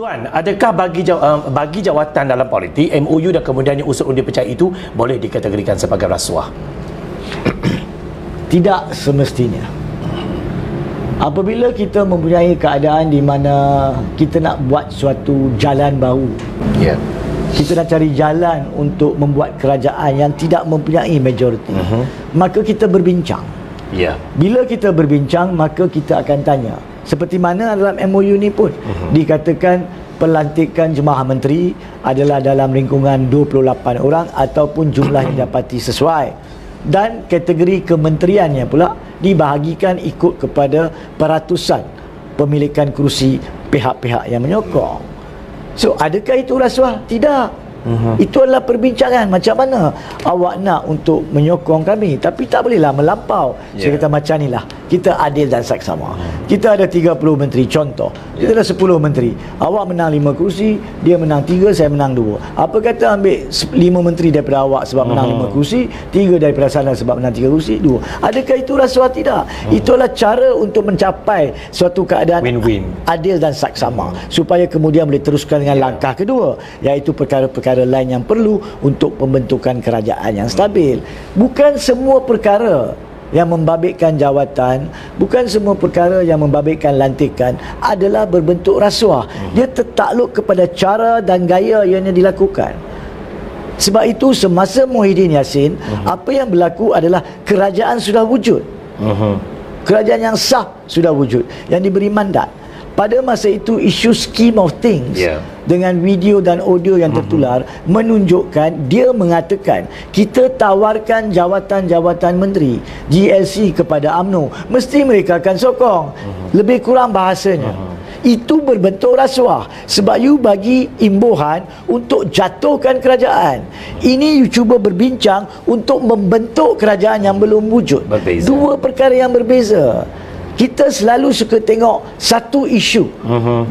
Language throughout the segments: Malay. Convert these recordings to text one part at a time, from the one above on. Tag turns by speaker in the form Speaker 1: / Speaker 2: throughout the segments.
Speaker 1: Tuan, adakah bagi jawatan dalam politik, MOU dan kemudian usul undi percaya itu boleh dikategorikan sebagai rasuah?
Speaker 2: Tidak semestinya. Apabila kita mempunyai keadaan di mana kita nak buat suatu jalan baru, kita nak cari jalan untuk membuat kerajaan yang tidak mempunyai majoriti, maka kita berbincang. Bila kita berbincang, maka kita akan tanya, seperti mana dalam MOU ni pun dikatakan pelantikan jemaah menteri adalah dalam lingkungan 28 orang ataupun jumlah yang dapati sesuai, dan kategori kementeriannya pula dibahagikan ikut kepada peratusan pemilikan kerusi pihak-pihak yang menyokong. So, adakah itu rasuah? Tidak. Itu adalah perbincangan macam mana awak nak untuk menyokong kami, tapi tak bolehlah melampau. Saya kata macam ni lah, kita adil dan saksama. Kita ada 30 menteri, contoh kita ada 10 menteri, awak menang 5 kerusi, dia menang 3, saya menang 2. Apa kata ambil 5 menteri daripada awak sebab menang 5 kerusi, 3 daripada sana sebab menang 3 kerusi, 2. Adakah itu rasuah? Tidak. Itulah cara untuk mencapai suatu keadaan win-win, adil dan saksama, supaya kemudian boleh teruskan dengan langkah kedua, iaitu perkara-perkara lain yang perlu untuk pembentukan kerajaan yang stabil. Bukan semua perkara yang membabitkan jawatan, bukan semua perkara yang membabitkan lantikan adalah berbentuk rasuah. Dia tertakluk kepada cara dan gaya yang dilakukan. Sebab itu semasa Muhyiddin Yassin, apa yang berlaku adalah kerajaan sudah wujud. Kerajaan yang sah sudah wujud, yang diberi mandat. Pada masa itu, isu scheme of things dengan video dan audio yang tertular menunjukkan, dia mengatakan kita tawarkan jawatan-jawatan menteri GLC kepada UMNO, mesti mereka akan sokong. Lebih kurang bahasanya itu berbentuk rasuah, sebab you bagi imbuhan untuk jatuhkan kerajaan. Ini you cuba berbincang untuk membentuk kerajaan yang belum wujud. Dua perkara yang berbeza. Kita selalu suka tengok satu isu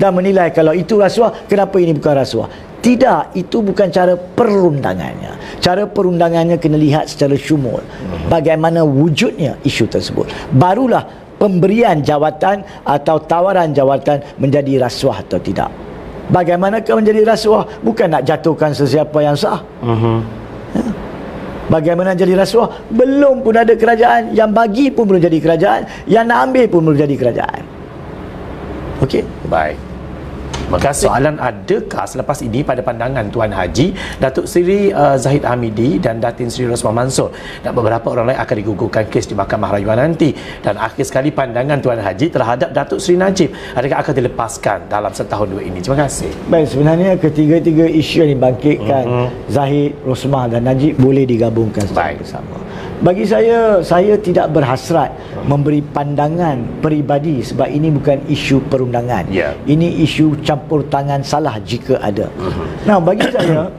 Speaker 2: dan menilai kalau itu rasuah, kenapa ini bukan rasuah. Tidak, itu bukan cara perundangannya. Cara perundangannya kena lihat secara syumul, bagaimana wujudnya isu tersebut. Barulah pemberian jawatan atau tawaran jawatan menjadi rasuah atau tidak. Bagaimanakah menjadi rasuah? Bukan nak jatuhkan sesiapa yang sah. Bagaimana jadi rasuah? Belum pun ada kerajaan. Yang bagi pun belum jadi kerajaan, yang nak ambil pun belum jadi kerajaan. Okey?
Speaker 1: Baik. Terima kasih. Soalan, adakah selepas ini pada pandangan Tuan Haji, Datuk Seri Zahid Hamidi dan Datin Seri Rosman Mansor dan beberapa orang lain akan digugurkan kes di Mahkamah Rayuan nanti? Dan akhir sekali, pandangan Tuan Haji terhadap Datuk Seri Najib, adakah akan dilepaskan dalam setahun dua ini? Terima kasih.
Speaker 2: Baik, sebenarnya ketiga-tiga isu yang dibangkitkan Zahid, Rosman dan Najib boleh digabungkan secara bersama. Bagi saya tidak berhasrat memberi pandangan peribadi, sebab ini bukan isu perundangan. Ini isu campur tangan salah jika ada. Nah, bagi saya,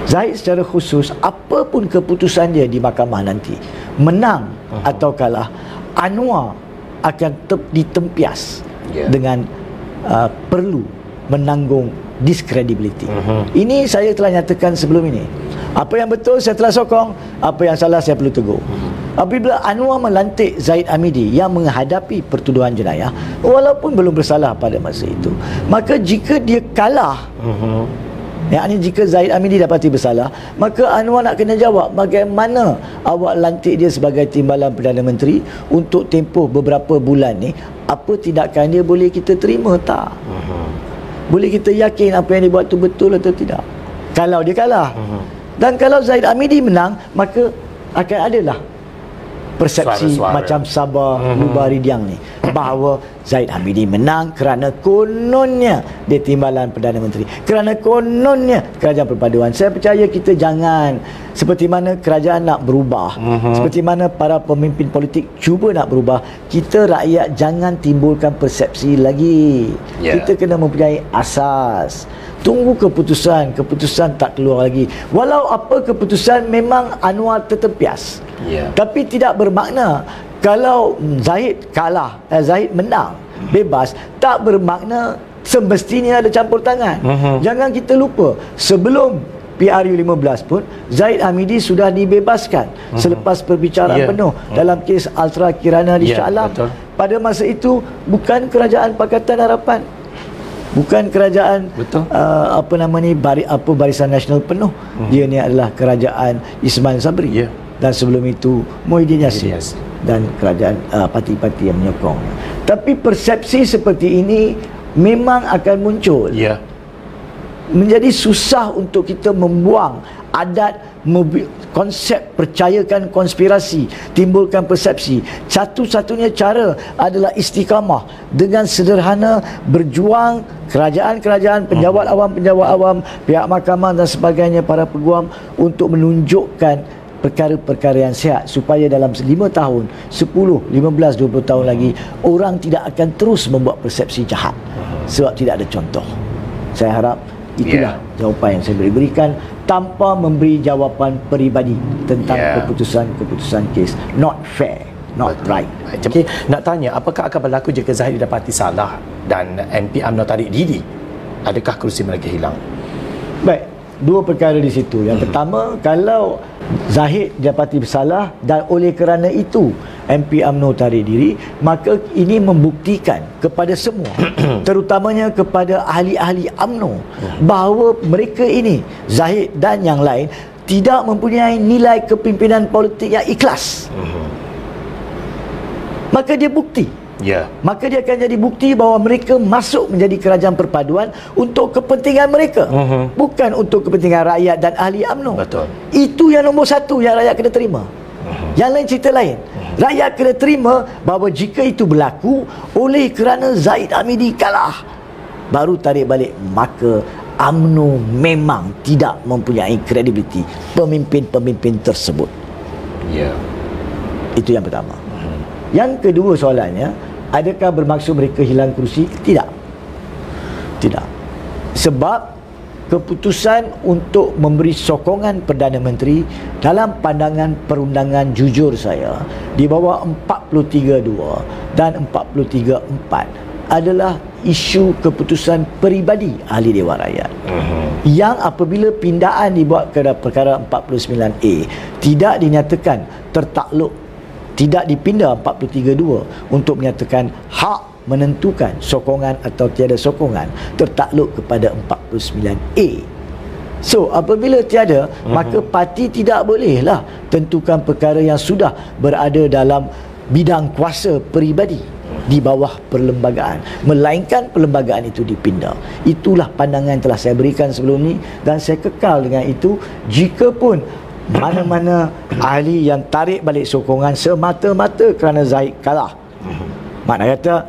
Speaker 2: Zahid secara khusus, apapun keputusan dia di mahkamah nanti, menang atau kalah, Anwar akan ditempias dengan perlu menanggung discredibility. Ini saya telah nyatakan sebelum ini. Apa yang betul saya telah sokong, apa yang salah saya perlu tegur. Apabila Anwar melantik Zahid Hamidi yang menghadapi pertuduhan jenayah, walaupun belum bersalah pada masa itu, maka jika dia kalah, yakni jika Zahid Hamidi dapati bersalah, maka Anwar nak kena jawab, bagaimana awak lantik dia sebagai timbalan Perdana Menteri untuk tempoh beberapa bulan ni, apa tindakan dia boleh kita terima tak? Boleh kita yakin apa yang dia buat tu betul atau tidak? Kalau dia kalah. Dan kalau Zahid Hamidi menang, maka akan adalah persepsi suara-suara macam Sabah Lubaridiang ni, bahawa Zahid Hamidi menang kerana kononnya dia timbalan Perdana Menteri, kerana kononnya kerajaan perpaduan. Saya percaya kita jangan, seperti mana kerajaan nak berubah, seperti mana para pemimpin politik cuba nak berubah, kita rakyat jangan timbulkan persepsi lagi. Kita kena mempunyai asas. Tunggu keputusan tak keluar lagi. Walau apa keputusan, memang Anwar tertempias. Tapi tidak bermakna kalau Zahid kalah, Zahid menang bebas, tak bermakna semestinya ada campur tangan. Jangan kita lupa, sebelum PRU 15 pun Zahid Hamidi sudah dibebaskan selepas perbicaraan penuh dalam kes Ultra Kirana di Shah Alam. Pada masa itu bukan kerajaan Pakatan Harapan Bukan kerajaan Barisan Nasional penuh. Dia ni adalah kerajaan Ismail Sabri. Dan sebelum itu Muhyiddin Yassin dan kerajaan parti-parti yang menyokong. Tapi persepsi seperti ini memang akan muncul. Menjadi susah untuk kita membuang adat konsep percayakan konspirasi, timbulkan persepsi. Satu-satunya cara adalah istiqamah, dengan sederhana berjuang kerajaan-kerajaan, penjawat awam, pihak mahkamah dan sebagainya, para peguam, untuk menunjukkan perkara-perkara yang sihat, supaya dalam 5 tahun, 10, 15, 20 tahun lagi orang tidak akan terus membuat persepsi jahat sebab tidak ada contoh. Saya harap itulah jawapan yang saya berikan, tanpa memberi jawapan peribadi tentang keputusan-keputusan kes. Not fair, not right.
Speaker 1: Okay. Nak tanya, apakah akan berlaku jika Zahid didapati salah dan MP UMNO tarik diri? Adakah kerusi mereka hilang?
Speaker 2: Baik, dua perkara di situ. Yang pertama, kalau Zahid didapati bersalah dan oleh kerana itu MP UMNO tarik diri, maka ini membuktikan kepada semua, terutamanya kepada ahli-ahli UMNO, bahawa mereka ini, Zahid dan yang lain, tidak mempunyai nilai kepimpinan politik yang ikhlas. Maka dia bukti. Maka dia akan jadi bukti bahawa mereka masuk menjadi kerajaan perpaduan untuk kepentingan mereka, bukan untuk kepentingan rakyat dan ahli UMNO. Itu yang nombor satu yang rakyat kena terima. Yang lain cerita lain. Rakyat kena terima bahawa jika itu berlaku oleh kerana Zahid Hamidi kalah, baru tarik balik, maka UMNO memang tidak mempunyai kredibiliti, pemimpin-pemimpin tersebut. Itu yang pertama. Yang kedua soalannya, adakah bermaksud mereka hilang kerusi? Tidak. Sebab keputusan untuk memberi sokongan Perdana Menteri dalam pandangan perundangan jujur saya di bawah 43.2 dan 43.4 adalah isu keputusan peribadi ahli Dewan Rakyat, yang apabila pindaan dibuat ke perkara 49A tidak dinyatakan tertakluk, tidak dipindah 43.2 untuk menyatakan hak menentukan sokongan atau tiada sokongan tertakluk kepada 49A. So apabila tiada, maka parti tidak bolehlah tentukan perkara yang sudah berada dalam bidang kuasa peribadi di bawah perlembagaan, melainkan perlembagaan itu dipindah. Itulah pandangan yang telah saya berikan sebelum ni, dan saya kekal dengan itu. Jikapun mana-mana ahli yang tarik balik sokongan semata-mata kerana Zahid kalah, makna kata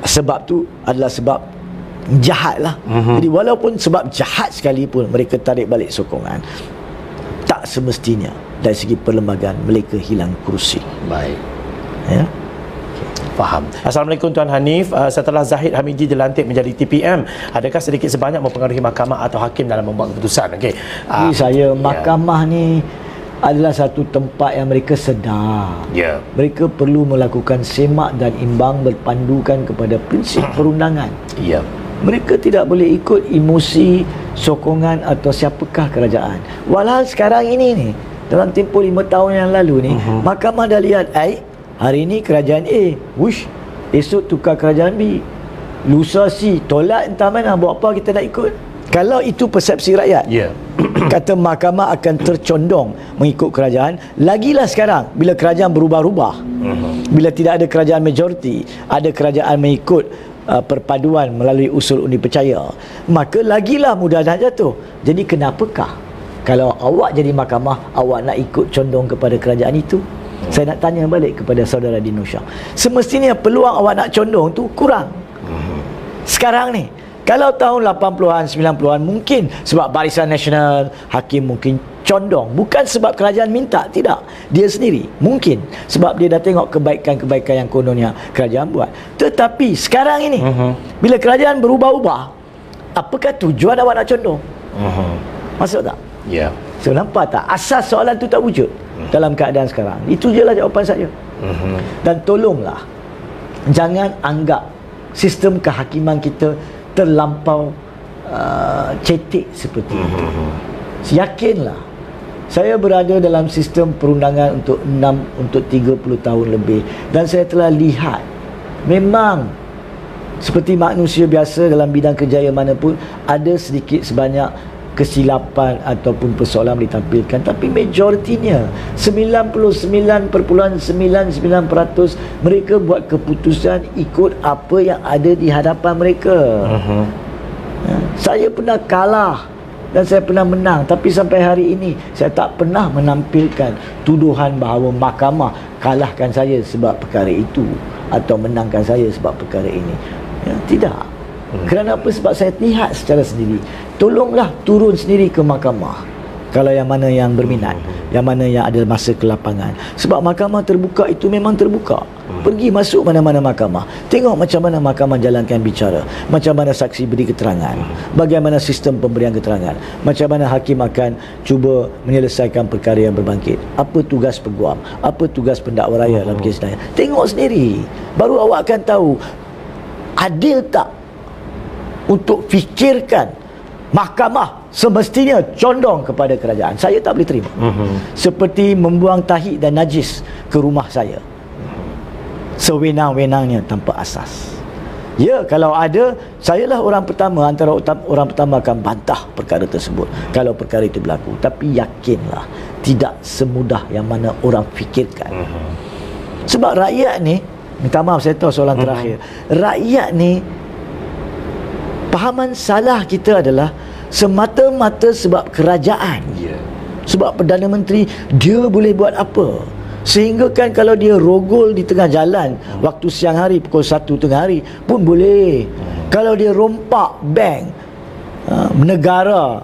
Speaker 2: sebab tu adalah sebab jahat lah. Jadi walaupun sebab jahat sekalipun mereka tarik balik sokongan, tak semestinya dari segi perlembagaan mereka hilang kerusi.
Speaker 1: Baik. Faham. Assalamualaikum Tuan Hanif. Setelah Zahid Hamidi dilantik menjadi TPM, adakah sedikit sebanyak mempengaruhi mahkamah atau hakim dalam membuat keputusan?
Speaker 2: Ini saya, mahkamah ni adalah satu tempat yang mereka sedar. Mereka perlu melakukan semak dan imbang berpandukan kepada prinsip perundangan. Mereka tidak boleh ikut emosi, sokongan atau siapakah kerajaan. Walhal sekarang ini ni, dalam tempoh 5 tahun yang lalu ni, mahkamah dah lihat, hari ini kerajaan A, esok tukar kerajaan B, lusa C, tolak entah mana, buat apa kita nak ikut? Kalau itu persepsi rakyat, kata mahkamah akan tercondong mengikut kerajaan. Lagilah sekarang bila kerajaan berubah-ubah, bila tidak ada kerajaan majoriti, ada kerajaan mengikut perpaduan melalui usul undi percaya, maka lagilah mudah nak jatuh. Jadi kenapakah kalau awak jadi mahkamah, awak nak ikut condong kepada kerajaan itu? Saya nak tanya balik kepada saudara Dino Shah, semestinya peluang awak nak condong tu kurang. Sekarang ni, kalau tahun 80-an, 90-an mungkin sebab Barisan Nasional, hakim mungkin condong, bukan sebab kerajaan minta, tidak, dia sendiri, mungkin sebab dia dah tengok kebaikan-kebaikan yang kononnya kerajaan buat. Tetapi sekarang ini, bila kerajaan berubah-ubah, apakah tujuan awak nak condong? Masuk tak? So nampak tak, asas soalan tu tak wujud dalam keadaan sekarang. Itu je lah jawapan saya. Dan tolonglah jangan anggap sistem kehakiman kita terlampau cetek seperti itu. Yakinlah, saya berada dalam sistem perundangan untuk 30 tahun lebih, dan saya telah lihat memang Seperti manusia biasa dalam bidang kejayaan manapun, ada sedikit sebanyak kesilapan ataupun persoalan ditampilkan, tapi majoritinya 99.99% mereka buat keputusan ikut apa yang ada di hadapan mereka. Saya pernah kalah dan saya pernah menang, tapi sampai hari ini saya tak pernah menampilkan tuduhan bahawa mahkamah kalahkan saya sebab perkara itu atau menangkan saya sebab perkara ini. Tidak. Kerana apa? Sebab saya lihat secara sendiri. Tolonglah turun sendiri ke mahkamah kalau yang mana yang berminat, yang mana yang ada masa ke lapangan. Sebab mahkamah terbuka itu memang terbuka. Pergi masuk mana-mana mahkamah, tengok macam mana mahkamah jalankan bicara, macam mana saksi beri keterangan, bagaimana sistem pemberian keterangan, macam mana hakim akan cuba menyelesaikan perkara yang berbangkit, apa tugas peguam, apa tugas pendakwa raya dalam kes lain. Tengok sendiri, baru awak akan tahu adil tak untuk fikirkan mahkamah semestinya condong kepada kerajaan. Saya tak boleh terima. Seperti membuang tahi dan najis ke rumah saya, sewenang-wenangnya tanpa asas. Ya, kalau ada, sayalah orang pertama, antara orang pertama akan bantah perkara tersebut kalau perkara itu berlaku. Tapi yakinlah, tidak semudah yang mana orang fikirkan. Sebab rakyat ni, minta maaf saya tahu soalan terakhir, rakyat ni pahaman salah kita adalah semata-mata sebab kerajaan, sebab Perdana Menteri dia boleh buat apa, sehingga kan kalau dia rogol di tengah jalan waktu siang hari pukul 1 tengah hari pun boleh. Kalau dia rompak bank negara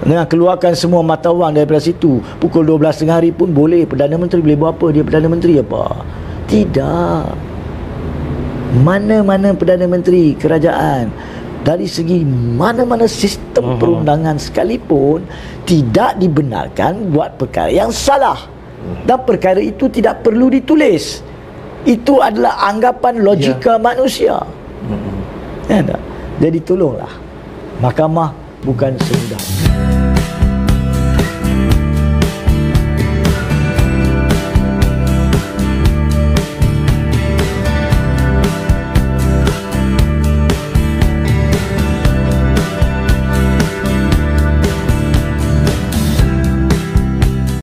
Speaker 2: dengan keluarkan semua mata wang daripada situ pukul 12 tengah hari pun boleh. Perdana Menteri boleh buat apa? Dia Perdana Menteri apa? Tidak. Mana-mana Perdana Menteri kerajaan, dari segi mana-mana sistem perundangan sekalipun, tidak dibenarkan buat perkara yang salah. Dan perkara itu tidak perlu ditulis. Itu adalah anggapan logika manusia. Ya tak? Jadi tolonglah, mahkamah bukan semudah.